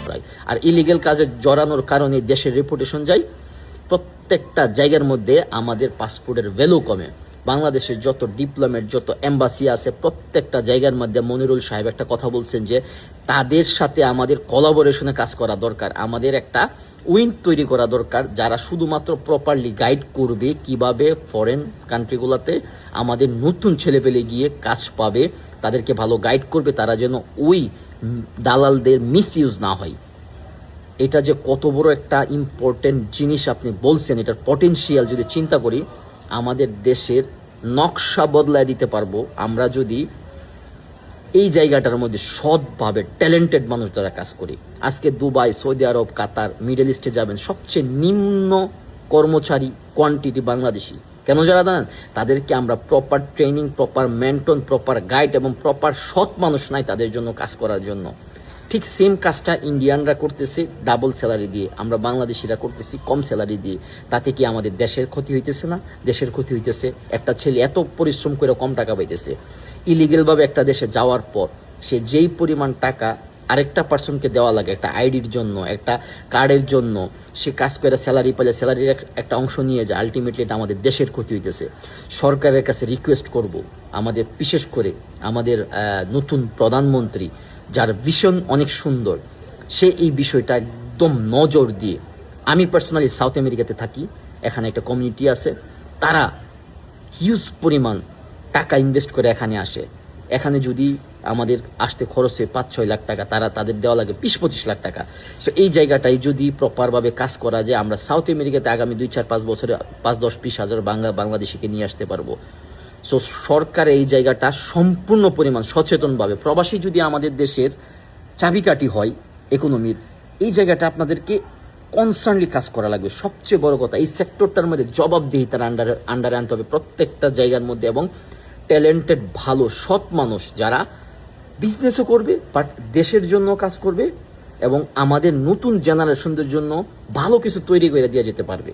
প্রায়। আর ইলিগেল কাজে জড়ানোর কারণে দেশের রেপুটেশন যায়, প্রত্যেকটা জায়গার মধ্যে আমাদের পাসপোর্টের ভ্যালু কমে। বাংলাদেশের যত ডিপ্লোমেট, যত এম্বাসি আছে, প্রত্যেকটা জায়গার মধ্যে মনিরুল সাহেব একটা কথা বলছেন যে তাদের সাথে আমাদের কোলাবোরেশনে কাজ করা দরকার, আমাদের একটা উইং তৈরি করা দরকার, যারা শুধুমাত্র প্রপারলি গাইড করবে কিভাবে ফরেন কান্ট্রিগুলোতে আমাদের নতুন ছেলেপেলে গিয়ে কাজ পাবে, তাদেরকে ভালো গাইড করবে, তারা যেন ওই দালালদের মিসইউজ না হয়। এটা যে কত বড় একটা ইম্পর্টেন্ট জিনিস আপনি বলছেন, এটার পটেনশিয়াল যদি চিন্তা করি, আমাদের দেশের নকশা বদলায় দিতে পারবো আমরা যদি এই জায়গাটার মধ্যে সৎভাবে ট্যালেন্টেড মানুষ যারা কাজ করি। আজকে দুবাই, সৌদি আরব, কাতার, মিডল ইস্টে যাবেন, সবচেয়ে নিম্ন কর্মচারী কোয়ান্টিটি বাংলাদেশি। কেন যারা জানেন? তাদেরকে আমরা proper training, proper mentor, proper guide এবং প্রপার সৎ মানুষ নাই তাদের জন্য কাজ করার জন্য। ঠিক সেম কাজটা ইন্ডিয়ানরা করতেছে ডাবল স্যালারি দিয়ে, আমরা বাংলাদেশিরা করতেছি কম স্যালারি দিয়ে। তাতে কি আমাদের দেশের ক্ষতি হইতেছে না? দেশের ক্ষতি হইতেছে। একটা ছেলে এত পরিশ্রম করে কম টাকা পাইতেছে, ইলিগেলভাবে একটা দেশে যাওয়ার পর সে যেই পরিমাণ টাকা আরেকটা পার্সনকে দেওয়া লাগে একটা আইডির জন্য, একটা কার্ডের জন্য, সে কাজ করে স্যালারি পেলে স্যালারির একটা অংশ নিয়ে যায়, আলটিমেটলি এটা আমাদের দেশের ক্ষতি হইতেছে। সরকারের কাছে রিকোয়েস্ট করব, আমাদের বিশেষ করে আমাদের নতুন প্রধানমন্ত্রী, যার ভিশন অনেক সুন্দর, সে এই বিষয়টা একদম নজর দিয়ে, আমি পার্সোনালি সাউথ আমেরিকাতে থাকি, এখানে একটা কমিউনিটি আছে, তারা হিউজ পরিমাণ টাকা ইনভেস্ট করে এখানে আসে। এখানে যদি আমাদের আসতে খরচ হয় 5-6 লাখ টাকা, তাদের দেওয়া লাগে 20-25 লাখ টাকা। সো এই জায়গাটাই যদি প্রপারভাবে কাজ করা যায়, আমরা সাউথ আমেরিকাতে আগামী 2-4-5 বছরে 5-10-20 হাজার বাংলাদেশিকে নিয়ে আসতে পারবো। সো সরকার এই জায়গাটা সম্পূর্ণ পরিমাণ সচেতনভাবে, প্রবাসী যদি আমাদের দেশের চাবিকাঠি হয় ইকোনমির, এই জায়গাটা আপনাদেরকে কনসার্নলি কাজ করা লাগবে। সবচেয়ে বড় কথা, এই সেক্টরটার মধ্যে জবাবদিহিতার আন্ডারে আনতে হবে প্রত্যেকটা জায়গার মধ্যে, এবং ট্যালেন্টেড ভালো সৎ মানুষ যারা বিজনেসও করবে বাট দেশের জন্য কাজ করবে এবং আমাদের নতুন জেনারেশনদের জন্য ভালো কিছু তৈরি করে দিয়ে যেতে পারবে।